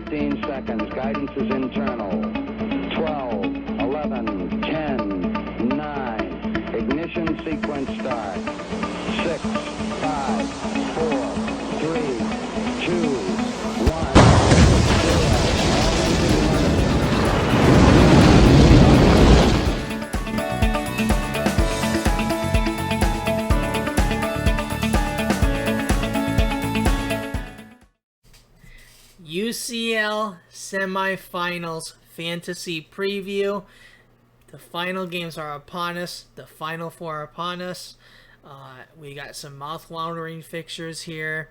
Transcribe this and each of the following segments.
15 seconds. Guidance is internal. 12, 11, 10, 9. Ignition sequence start. 6, 5, 4, 3, 2, 1. UCL semifinals fantasy preview. The final games are upon us. The final four are upon us. We got some mouth-watering fixtures here.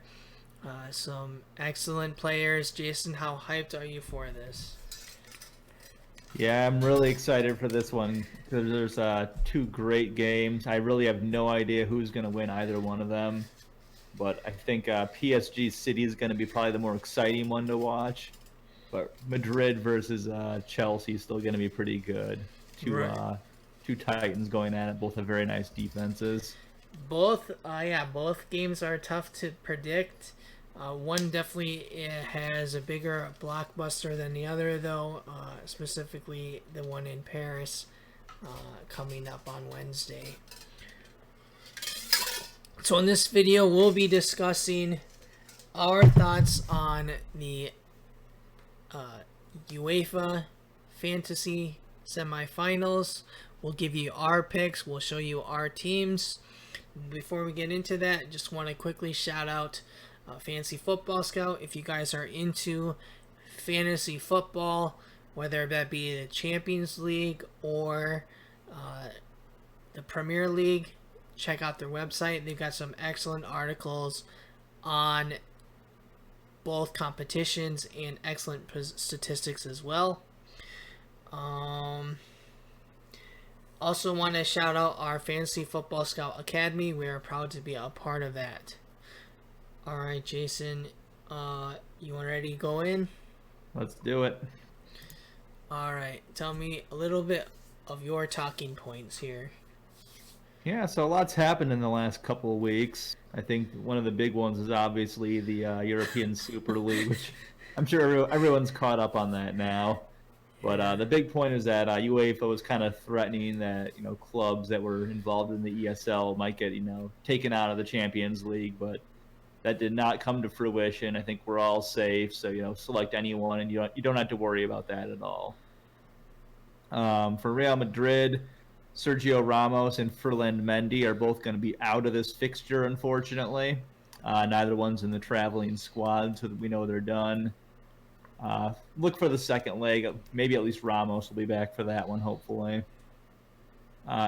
Some excellent players. Jason, how hyped are you for this? Yeah, I'm really excited for this one because there's two great games. I really have no idea who's going to win either one of them. But I think PSG City is going to be probably the more exciting one to watch. But Madrid versus Chelsea is still going to be pretty good. Two Titans going at it. Both have very nice defenses. Both games are tough to predict. One definitely has a bigger blockbuster than the other, though. Specifically, the one in Paris coming up on Wednesday. So in this video, we'll be discussing our thoughts on the UEFA Fantasy Semifinals. We'll give you our picks. We'll show you our teams. Before we get into that, just want to quickly shout out Fantasy Football Scout. If you guys are into fantasy football, whether that be the Champions League or the Premier League, check out their website. They've got some excellent articles on both competitions and excellent statistics as well. Also want to shout out our Fantasy Football Scout Academy. We are proud to be a part of that. Alright, Jason, you ready to go in? Let's do it. Alright, tell me a little bit of your talking points here. Yeah, so a lot's happened in the last couple of weeks. I think one of the big ones is obviously the European Super League, which I'm sure everyone's caught up on that now. But the big point is that UEFA was kind of threatening that clubs that were involved in the ESL might get taken out of the Champions League, but that did not come to fruition. I think we're all safe, so select anyone, and you don't have to worry about that at all. For Real Madrid, Sergio Ramos and Ferland Mendy are both going to be out of this fixture, unfortunately. Neither one's in the traveling squad, so we know they're done. Look for the second leg. Maybe at least Ramos will be back for that one, hopefully.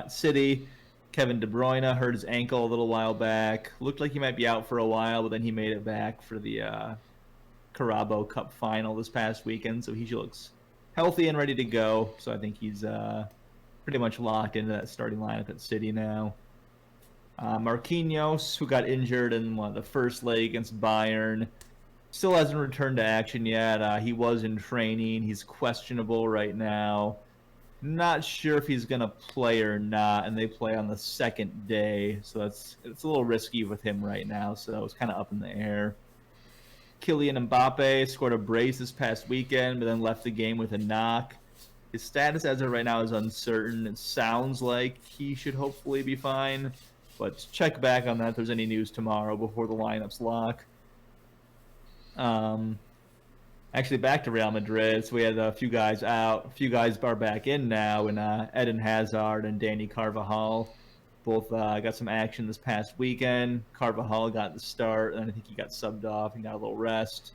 City, Kevin De Bruyne hurt his ankle a little while back. Looked like he might be out for a while, but then he made it back for the Carabao Cup final this past weekend, so he looks healthy and ready to go. So I think he's pretty much locked into that starting lineup at City now. Marquinhos, who got injured in the first leg against Bayern, still hasn't returned to action yet. He was in training. He's questionable right now. Not sure if he's going to play or not, and they play on the second day, so it's a little risky with him right now, so it's kind of up in the air. Kylian Mbappe scored a brace this past weekend, but then left the game with a knock. His status as of right now is uncertain. It sounds like he should hopefully be fine, but check back on that if there's any news tomorrow before the lineups lock. Actually, back to Real Madrid. So we had a few guys out. A few guys are back in now, and Eden Hazard and Danny Carvajal both got some action this past weekend. Carvajal got the start, and I think he got subbed off and got a little rest.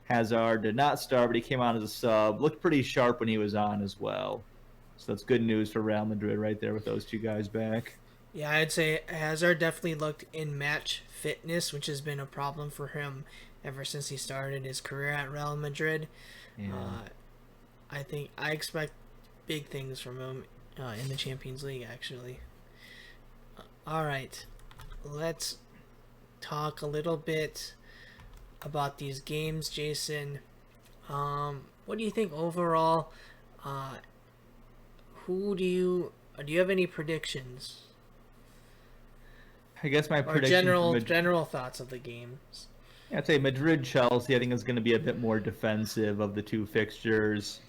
Hazard did not start, but he came on as a sub. Looked pretty sharp when he was on as well. So that's good news for Real Madrid right there with those two guys back. Yeah, I'd say Hazard definitely looked in match fitness, which has been a problem for him ever since he started his career at Real Madrid. Yeah. I expect big things from him in the Champions League, actually. All right, let's talk a little bit about these games, Jason. What do you think overall? Do you have any predictions? I guess my prediction or general thoughts of the games. Yeah, I'd say Madrid, Chelsea. I think is going to be a bit more defensive of the two fixtures.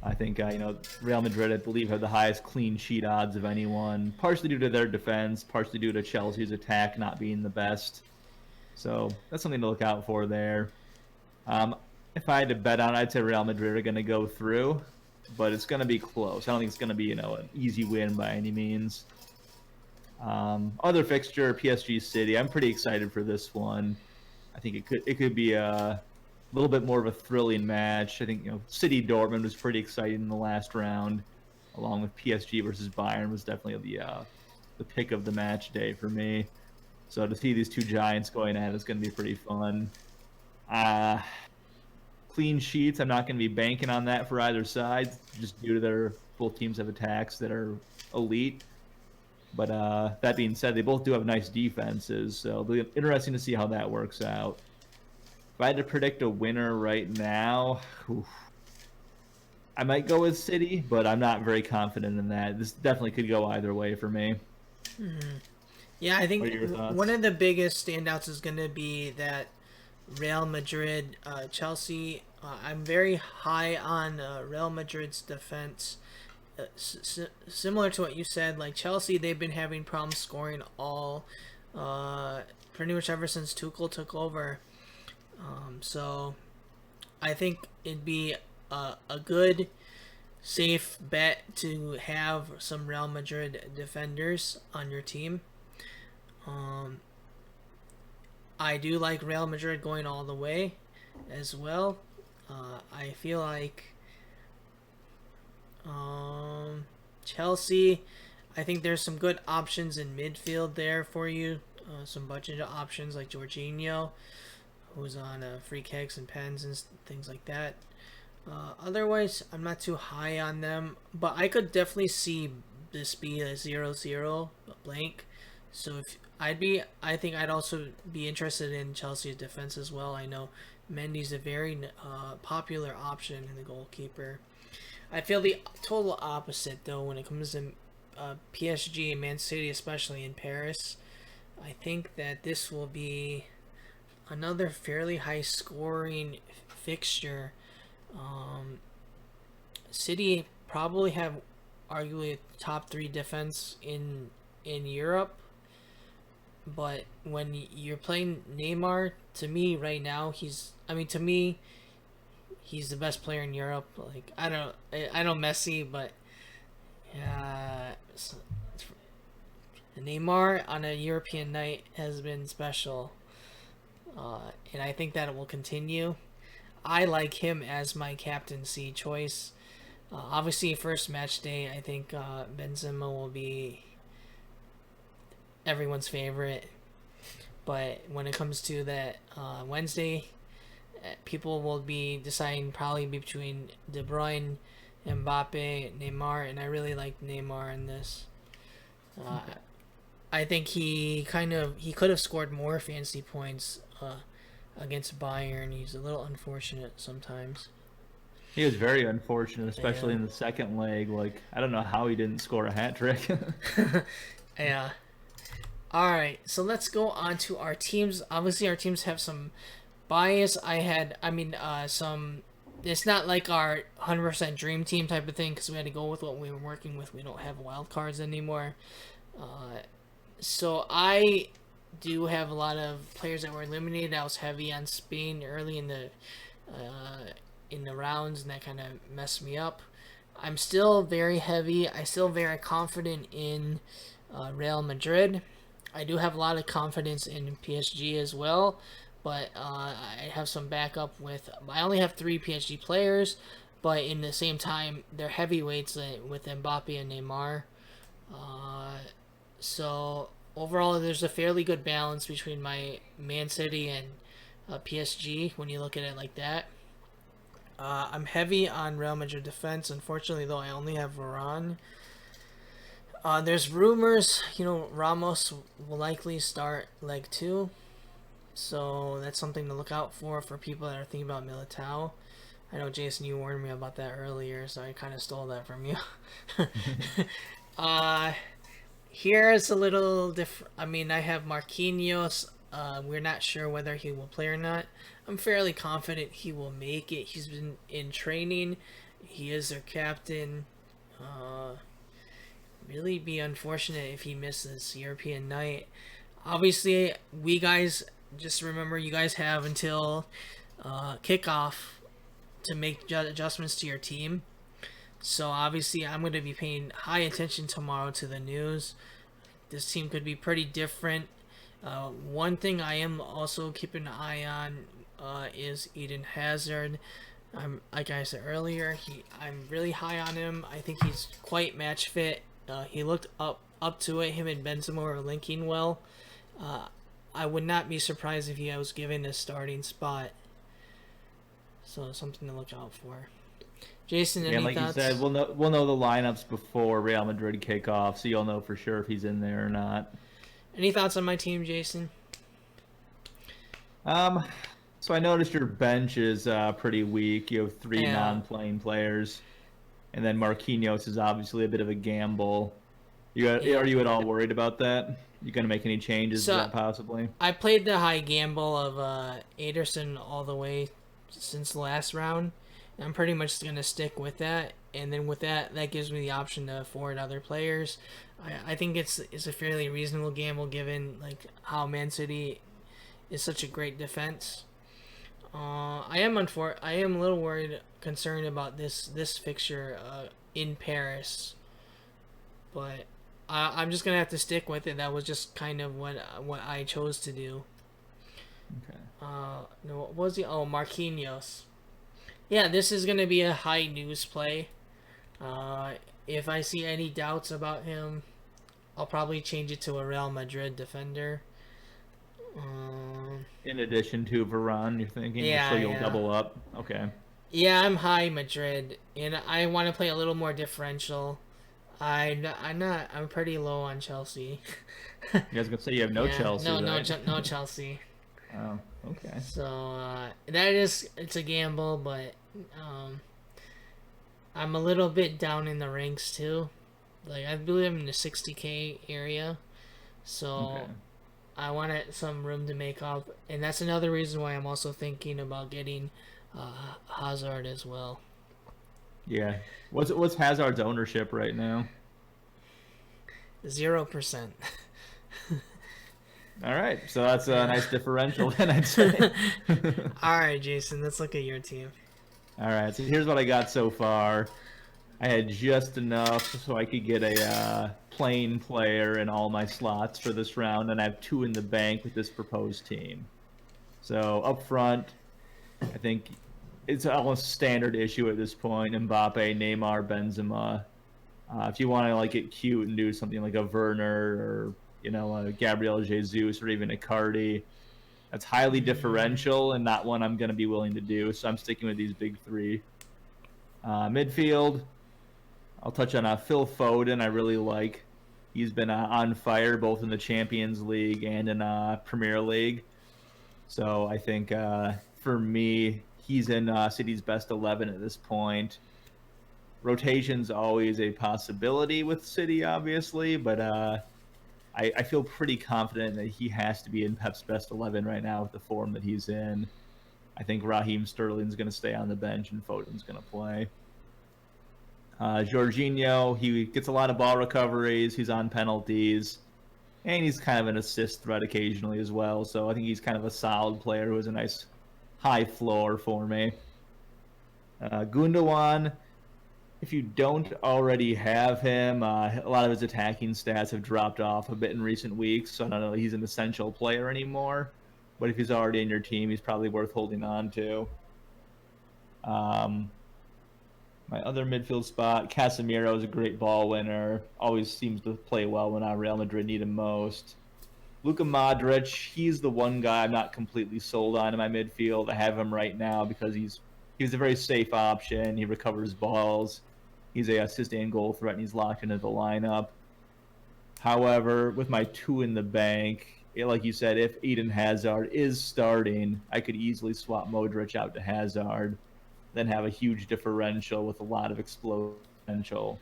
I think Real Madrid, I believe, have the highest clean sheet odds of anyone, partially due to their defense, partially due to Chelsea's attack not being the best. So that's something to look out for there. Um, if I had to bet on it, I'd say Real Madrid are going to go through, but it's going to be close. I don't think it's going to be an easy win by any means. Other fixture, PSG City. I'm pretty excited for this one. I think it could be a little bit more of a thrilling match. I think City Dortmund was pretty exciting in the last round, along with PSG versus Bayern was definitely the pick of the match day for me. So to see these two giants going at it is going to be pretty fun. Clean sheets, I'm not going to be banking on that for either side, just due to their both teams have attacks that are elite. But that being said, they both do have nice defenses, so it'll be interesting to see how that works out. If I had to predict a winner right now, I might go with City, but I'm not very confident in that. This definitely could go either way for me. Yeah, I think What are your thoughts? one of the biggest standouts is going to be that Real Madrid, Chelsea. I'm very high on Real Madrid's defense. Similar to what you said, like Chelsea, they've been having problems scoring all, pretty much ever since Tuchel took over. So I think it'd be a good, safe bet to have some Real Madrid defenders on your team. I do like Real Madrid going all the way as well. I feel like Chelsea, I think there's some good options in midfield there for you. Some budget options like Jorginho, who's on free kicks and pens and things like that. Otherwise, I'm not too high on them, but I could definitely see this be a 0-0 blank. So I think I'd also be interested in Chelsea's defense as well. I know Mendy's a very popular option in the goalkeeper. I feel the total opposite though when it comes to PSG and Man City, especially in Paris. I think that this will be another fairly high scoring fixture. City probably have arguably a top 3 defense in Europe. But when you're playing Neymar, to me right now he's the best player in Europe. Like I know Messi, but Neymar on a European night has been special, and I think that it will continue. I like him as my captaincy choice. Obviously, first match day, I think Benzema will be everyone's favorite. But when it comes to that Wednesday, people will be deciding probably between De Bruyne, Mbappe, Neymar, and I really like Neymar in this. I think he could have scored more fantasy points against Bayern. He's a little unfortunate sometimes. He was very unfortunate, especially in the second leg. Like, I don't know how he didn't score a hat trick. Yeah. All right, so let's go on to our teams. Obviously, our teams have some bias. Some. It's not like our 100% dream team type of thing because we had to go with what we were working with. We don't have wild cards anymore. So I do have a lot of players that were eliminated. I was heavy on Spain early in the rounds, and that kind of messed me up. I'm still very heavy. I'm still very confident in Real Madrid. I do have a lot of confidence in PSG as well, but I have some backup with. I only have 3 PSG players, but in the same time, they're heavyweights with Mbappe and Neymar. So overall, there's a fairly good balance between my Man City and PSG when you look at it like that. I'm heavy on Real Madrid defense. Unfortunately, though, I only have Varane. There's rumors, Ramos will likely start leg 2. So that's something to look out for people that are thinking about Militao. I know, Jason, you warned me about that earlier, so I kind of stole that from you. Here's a little different. I have Marquinhos We're not sure whether he will play or not. I'm fairly confident he will make it. He's been in training. He is their captain. Really be unfortunate if he misses European night. Obviously, we guys, just remember, you guys have until kickoff to make adjustments to your team. So obviously, I'm going to be paying high attention tomorrow to the news. This team could be pretty different. One thing I am also keeping an eye on is Eden Hazard. Like I said earlier, I'm really high on him. I think he's quite match fit. He looked up to it. Him and Benzema are linking well. I would not be surprised if he was given a starting spot. So something to look out for. Jason, any like thoughts? you said, we'll know the lineups before Real Madrid kick off, so you'll know for sure if he's in there or not. Any thoughts on my team, Jason? So I noticed your bench is pretty weak. You have three non-playing players, and then Marquinhos is obviously a bit of a gamble. Are you at all worried about that? You gonna make any changes to that possibly? I played the high gamble of Ederson all the way since the last round. I'm pretty much gonna stick with that, and then with that gives me the option to forward other players. I think it's a fairly reasonable gamble given like how Man City is such a great defense. I am a little concerned about this fixture in Paris, but I'm just gonna have to stick with it. That was just kind of what I chose to do. Okay. No, what was he? Oh, Marquinhos. Yeah, this is gonna be a high news play. If I see any doubts about him, I'll probably change it to a Real Madrid defender. In addition to Varane, you're thinking? So you'll double up? Okay. Yeah, I'm high Madrid, and I want to play a little more differential. I'm pretty low on Chelsea. You guys gonna say you have no Chelsea? No Chelsea. Oh, okay. So it's a gamble, but I'm a little bit down in the ranks too. Like I believe I'm in the 60K area, so I wanted some room to make up, and that's another reason why I'm also thinking about getting Hazard as well. Yeah. What's Hazard's ownership right now? 0%. All right, so that's a nice differential, then I'd say. All right, Jason, let's look at your team. All right, so here's what I got so far. I had just enough so I could get a plain player in all my slots for this round, and I have 2 in the bank with this proposed team. So up front, I think it's almost a standard issue at this point. Mbappe, Neymar, Benzema. If you want to like get cute and do something like a Werner or a Gabriel Jesus or even a Icardi, that's highly differential and not one I'm going to be willing to do. So I'm sticking with these big 3. Midfield, I'll touch on Phil Foden. I really like. He's been on fire both in the Champions League and in Premier League. So I think for me, he's in City's best 11 at this point. Rotation's always a possibility with City, obviously, but I feel pretty confident that he has to be in Pep's best 11 right now with the form that he's in. I think Raheem Sterling's going to stay on the bench and Foden's going to play. Jorginho, he gets a lot of ball recoveries. He's on penalties. And he's kind of an assist threat occasionally as well. So I think he's kind of a solid player who has a nice high floor for me. Gundogan, if you don't already have him, a lot of his attacking stats have dropped off a bit in recent weeks. So I don't know if he's an essential player anymore. But if he's already in your team, he's probably worth holding on to. My other midfield spot, Casemiro is a great ball winner. Always seems to play well when Real Madrid need him most. Luka Modric, he's the one guy I'm not completely sold on in my midfield. I have him right now because he's a very safe option. He recovers balls. He's a assist and goal threat, and he's locked into the lineup. However, with my 2 in the bank, like you said, if Eden Hazard is starting, I could easily swap Modric out to Hazard, then have a huge differential with a lot of explosive potential.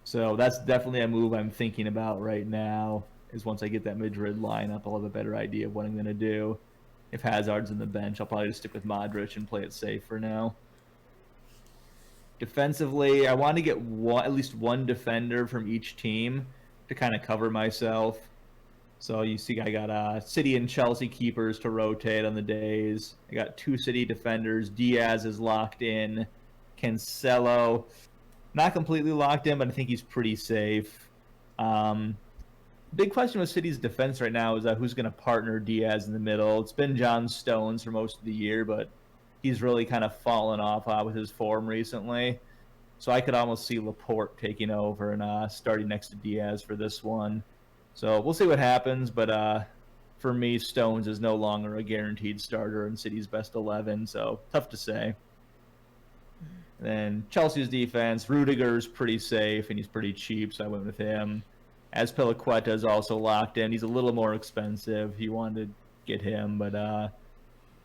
So that's definitely a move I'm thinking about right now. is once I get that Madrid lineup, I'll have a better idea of what I'm going to do. If Hazard's in the bench, I'll probably just stick with Modric and play it safe for now. Defensively, I want to get at least one defender from each team to kind of cover myself. So you see I got City and Chelsea keepers to rotate on the days. I got 2 City defenders. Diaz is locked in. Cancelo, not completely locked in, but I think he's pretty safe. Big question with City's defense right now is who's going to partner Diaz in the middle. It's been John Stones for most of the year, but he's really kind of fallen off with his form recently. So I could almost see Laporte taking over and starting next to Diaz for this one. So we'll see what happens, but for me, Stones is no longer a guaranteed starter in City's best 11, so tough to say. And then Chelsea's defense, Rudiger's pretty safe, and he's pretty cheap, so I went with him. Azpilicueta is also locked in. He's a little more expensive. He wanted to get him, but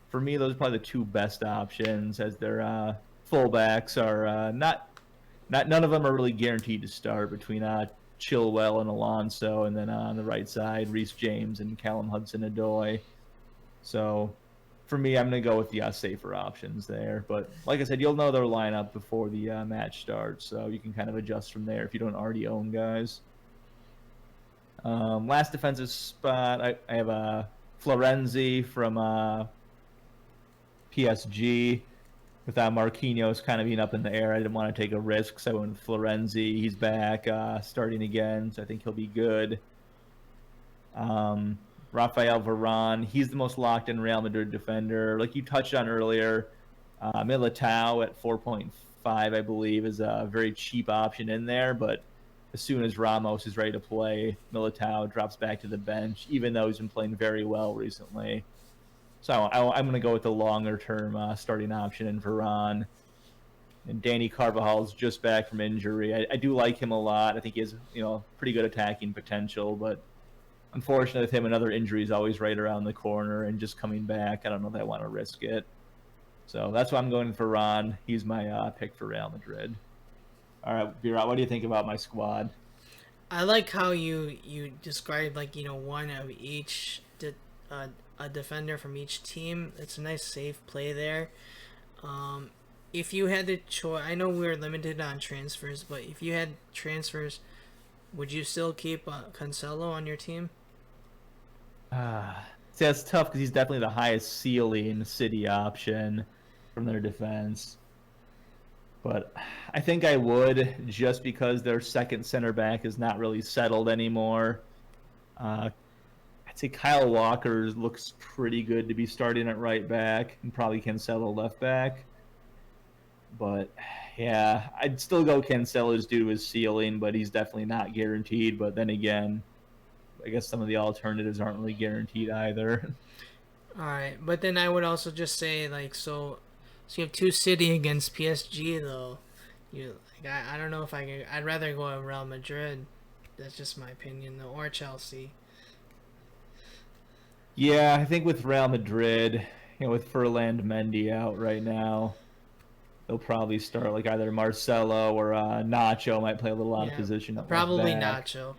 for me, those are probably the 2 best options, as their fullbacks are none of them are really guaranteed to start, between Chilwell and Alonso, and then on the right side, Reece James and Callum Hudson-Odoi. So for me, I'm going to go with the safer options there. But like I said, you'll know their lineup before the match starts, so you can kind of adjust from there if you don't already own guys. Last defensive spot, I have Florenzi from PSG. With Marquinhos kind of being up in the air, I didn't want to take a risk, so I went with Florenzi. He's back, starting again, so I think he'll be good. Rafael Varane, he's the most locked-in Real Madrid defender. Like you touched on earlier, Militao at 4.5, I believe, is a very cheap option in there, but as soon as Ramos is ready to play, Militao drops back to the bench, even though he's been playing very well recently. So I'm going to go with the longer-term starting option in Varane. And Danny Carvajal's just back from injury. I do like him a lot. I think he has, pretty good attacking potential, but unfortunately with him, another injury is always right around the corner, and just coming back, I don't know if I want to risk it. So that's why I'm going for Varane. He's my pick for Real Madrid. All right, Virat, what do you think about my squad? I like how you described, one of each, a defender from each team. It's a nice safe play there. If you had the choice, I know we're limited on transfers, but if you had transfers, would you still keep Cancelo on your team? See, that's tough because he's definitely the highest ceiling City option from their defense. But I think I would, just because their second center back is not really settled anymore. I'd say Kyle Walker looks pretty good to be starting at right back, and probably Cancelo left back. But yeah, I'd still go Cancelo's due to his ceiling, but he's definitely not guaranteed. But then again, I guess some of the alternatives aren't really guaranteed either. All right, but then I would also just say, so you have 2 City against PSG though. I don't know if I'd rather go with Real Madrid. That's just my opinion though, or Chelsea. Yeah, I think with Real Madrid, with Ferland Mendy out right now, they'll probably start either Marcelo or Nacho might play a little out of position. Probably Nacho.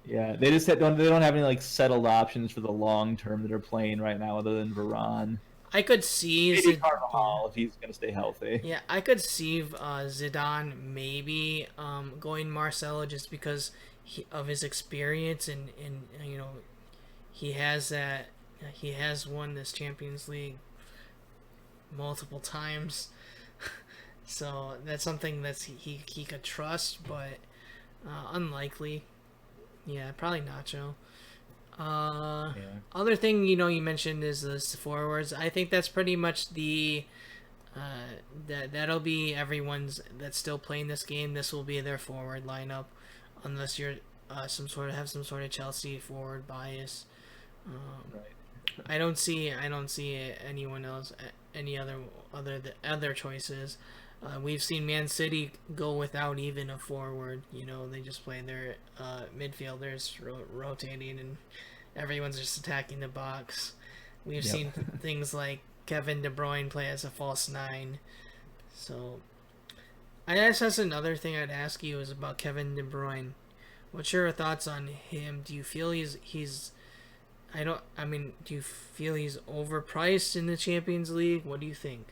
Yeah, they don't have any settled options for the long term that are playing right now other than Varane. I could see maybe Carvajal if he's gonna stay healthy. Yeah, I could see Zidane maybe going Marcelo just because of his experience and he has won this Champions League multiple times. So that's something that he could trust, but unlikely. Yeah, probably Nacho. Other thing you mentioned is the forwards. I think that's pretty much the that'll be everyone's that's still playing this game. This will be their forward lineup, unless you're have some sort of Chelsea forward bias. Right. I don't see anyone else, any other choices. We've seen Man City go without even a forward. They just play their midfielders rotating, and everyone's just attacking the box. We've seen things like Kevin De Bruyne play as a false 9. So, I guess that's another thing I'd ask you is about Kevin De Bruyne. What's your thoughts on him? Do you feel he's do you feel he's overpriced in the Champions League? What do you think?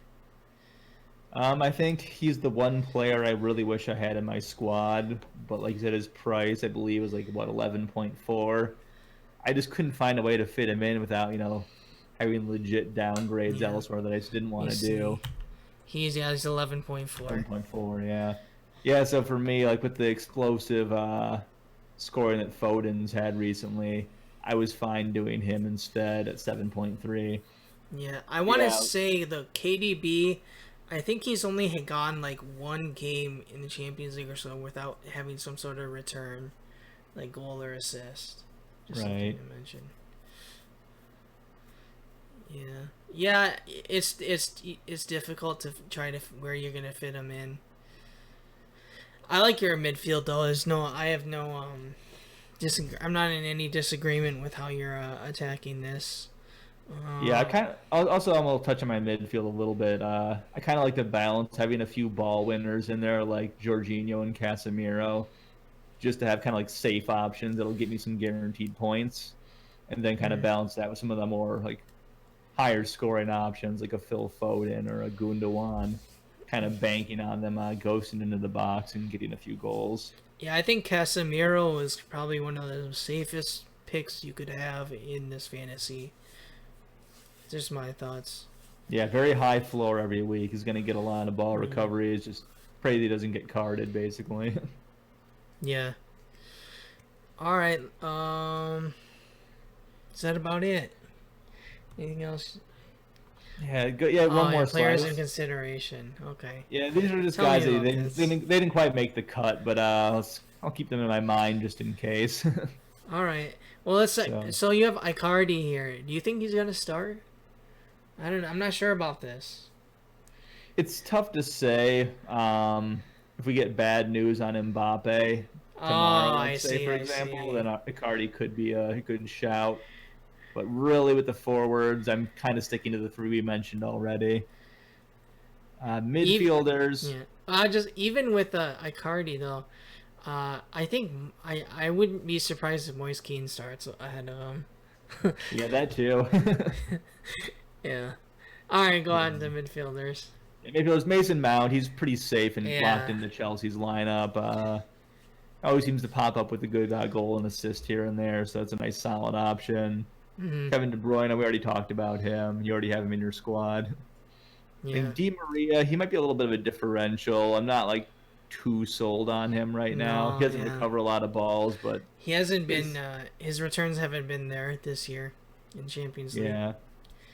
I think he's the one player I really wish I had in my squad, but like you said, his price I believe was like what 11.4. I just couldn't find a way to fit him in without having legit downgrades Yeah. elsewhere that I just didn't want You to see, do. he's 11.4. 11.4, yeah. Yeah, so for me, like with the explosive scoring that Foden's had recently, I was fine doing him instead at 7.3. Yeah, I want to Yeah, say the KDB. I think he's only had gone like one game in the Champions League or so without having some sort of return, like goal or assist. Just something right. to mention. Yeah, yeah. It's difficult to try to where you're gonna fit him in. I like your midfield though. I have no I'm not in any disagreement with how you're attacking this. Yeah, I kind of also I'm gonna touch on my midfield a little bit. I kind of like the balance, having a few ball winners in there like Jorginho and Casemiro, just to have kind of like safe options that'll get me some guaranteed points, and then kind of balance that with some of the more like higher scoring options like a Phil Foden or a Gundogan, kind of banking on them ghosting into the box and getting a few goals. Yeah, I think Casemiro is probably one of the safest picks you could have in this fantasy. Just my thoughts. Yeah, very high floor every week. He's going to get a lot of ball recoveries. Just pray that he doesn't get carded, basically. Yeah. All right. Is that about it? Anything else? Yeah, good. Yeah, one more players slide. in consideration. Okay. Yeah, these are just Tell me guys that about they didn't quite make the cut, but I'll keep them in my mind just in case. All right. Well, so you have Icardi here. Do you think he's gonna start? I don't know. I'm not sure about this. It's tough to say. If we get bad news on Mbappe tomorrow, I let's say, see. for I example, see. then Icardi could be a good shout. But really, with the forwards, I'm kind of sticking to the three we mentioned already. Midfielders, Yeah. Just even with Icardi though, I think I wouldn't be surprised if Moise Kean starts ahead of him. yeah, that too. Yeah. All right, go Yeah. on to midfielders. Midfielders, Mason Mount, he's pretty safe and Yeah. locked into Chelsea's lineup. Always seems to pop up with a good goal and assist here and there, so that's a nice solid option. Mm-hmm. Kevin De Bruyne, we already talked about him. You already have him in your squad. I Yeah. think Di Maria, he might be a little bit of a differential. I'm not like too sold on him right now. He No, doesn't yeah. recover a lot of balls, but He hasn't been. His returns haven't been there this year in Champions League. yeah,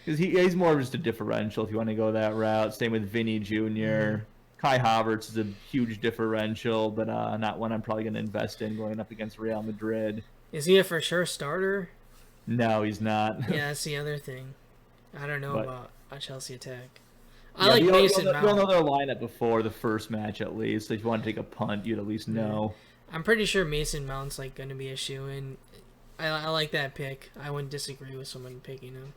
because he's more of just a differential if you want to go that route. Same with Vinny Jr. Kai Havertz is a huge differential, but not one I'm probably going to invest in going up against Real Madrid. Is he a for sure starter? No, he's not. Yeah, that's the other thing. I don't know But- about a Chelsea attack. Yeah, I like you'll Mason know Mount. their lineup before the first match at least. So if you want to take a punt, you'd at least know. I'm pretty sure Mason Mount's like going to be a shoe in. I like that pick. I wouldn't disagree with someone picking him.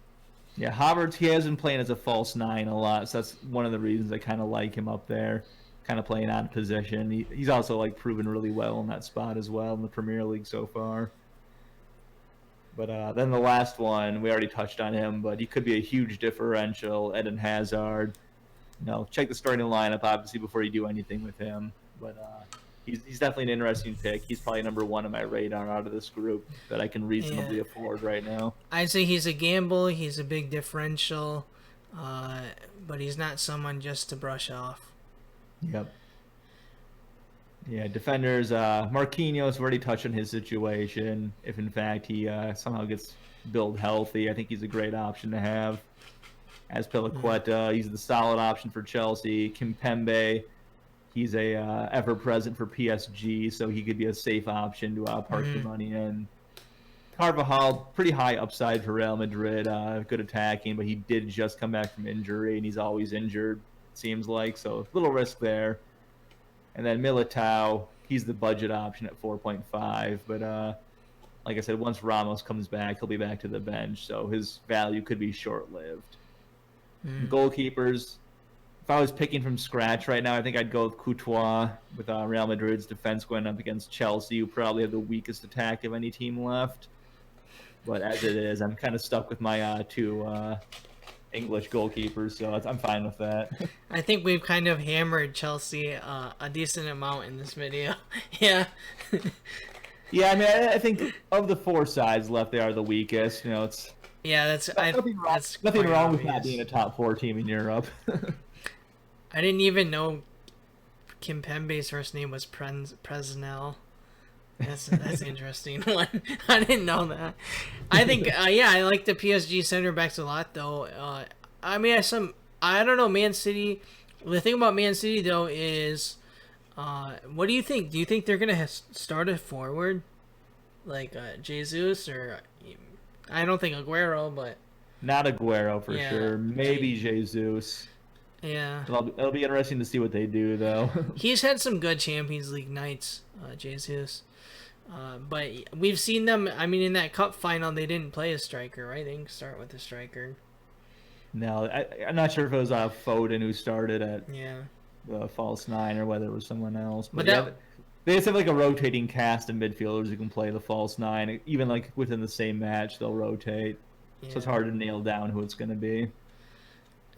Yeah, Havertz, he has been playing as a false nine a lot, so that's one of the reasons I kind of like him up there, kind of playing out of position. He's also like proven really well in that spot as well in the Premier League so far. But then the last one, we already touched on him, but he could be a huge differential. Eden Hazard. Check the starting lineup obviously before you do anything with him. But he's definitely an interesting pick. He's probably number one on my radar out of this group that I can reasonably afford right now. I'd say he's a gamble. He's a big differential, but he's not someone just to brush off. Yep. Yeah, defenders, Marquinhos, we've already touched on his situation. If in fact he somehow gets billed healthy, I think he's a great option to have. As Piliqueta, he's the solid option for Chelsea. Kimpembe, he's a ever-present for PSG, so he could be a safe option to park the money in. Carvajal, pretty high upside for Real Madrid, good attacking, but he did just come back from injury, and he's always injured, it seems like, so a little risk there. And then Militao, he's the budget option at 4.5, but like I said, once Ramos comes back, he'll be back to the bench, so his value could be short-lived. Goalkeepers, if I was picking from scratch right now, I think I'd go with Courtois with Real Madrid's defense going up against Chelsea, who probably have the weakest attack of any team left. But as it is, I'm kind of stuck with my two English goalkeepers, so I'm fine with that. I think we've kind of hammered Chelsea a decent amount in this video. Yeah. Yeah, I mean, I think of the four sides left, they are the weakest. You know, it's Yeah, that's nothing quite wrong with not obvious. being a top four team in Europe. I didn't even know Kimpembe's first name was Presnell. That's interesting. I didn't know that. I think yeah, I like the PSG center backs a lot though. I mean, I don't know, Man City. The thing about Man City though is, what do you think? Do you think they're gonna start a forward like Jesus, or I don't think Aguero, but Not Aguero for Yeah, sure. Maybe Jesus. yeah, It'll be interesting to see what they do, though. he's had some good Champions League nights, Jesus. But we've seen them. I mean, in that cup final, they didn't play a striker, right? They didn't start with a striker. No, I'm not sure if it was Foden who started at Yeah. the false nine or whether it was someone else. But yeah, that- they just have like a rotating cast of midfielders who can play the false nine. Even like within the same match, they'll rotate. Yeah. So it's hard to nail down who it's going to be.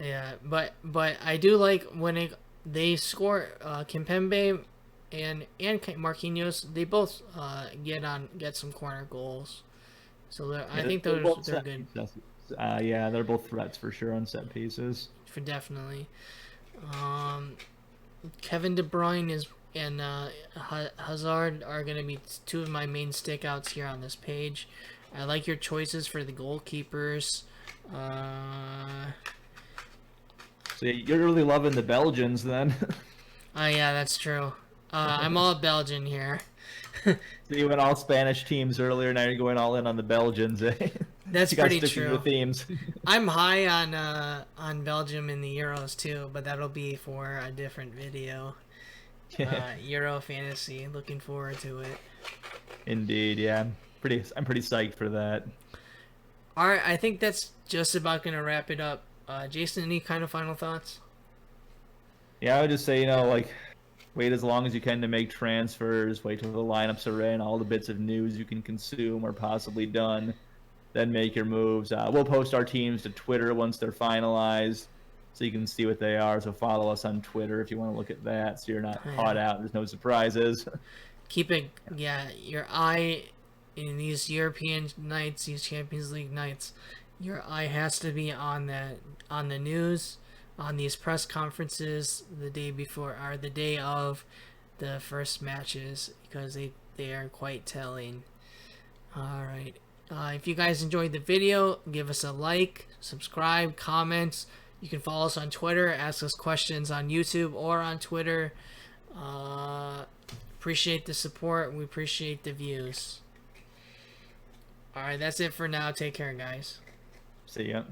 Yeah, but I do like when they score Kimpembe and Marquinhos. They both get some corner goals. So I think they're good Yeah, they're both threats for sure on set pieces. for definitely. Kevin De Bruyne and Hazard are going to be two of my main stickouts here on this page. I like your choices for the goalkeepers. So you're really loving the Belgians then. Yeah, that's true. I'm all Belgian here. So you went all Spanish teams earlier. Now you're going all in on the Belgians. Eh? That's You gotta pretty stick to true. the themes. I'm high on Belgium in the Euros too, but that'll be for a different video. Euro fantasy. Looking forward to it. Indeed, yeah. I'm pretty psyched for that. All right, I think that's just about gonna wrap it up. Jason, any kind of final thoughts? Yeah, I would just say, like, wait as long as you can to make transfers. Wait till the lineups are in. All the bits of news you can consume are possibly done. Then make your moves. We'll post our teams to Twitter once they're finalized, so you can see what they are. So follow us on Twitter if you want to look at that, so you're not caught out. There's no surprises. Keep it, your eye in these European nights, these Champions League nights. Your eye has to be on the news, on these press conferences the day before or the day of the first matches, because they are quite telling. All right. If you guys enjoyed the video, give us a like, subscribe, comments. You can follow us on Twitter, ask us questions on YouTube or on Twitter. Appreciate the support. We appreciate the views. All right, that's it for now. Take care, guys. See ya.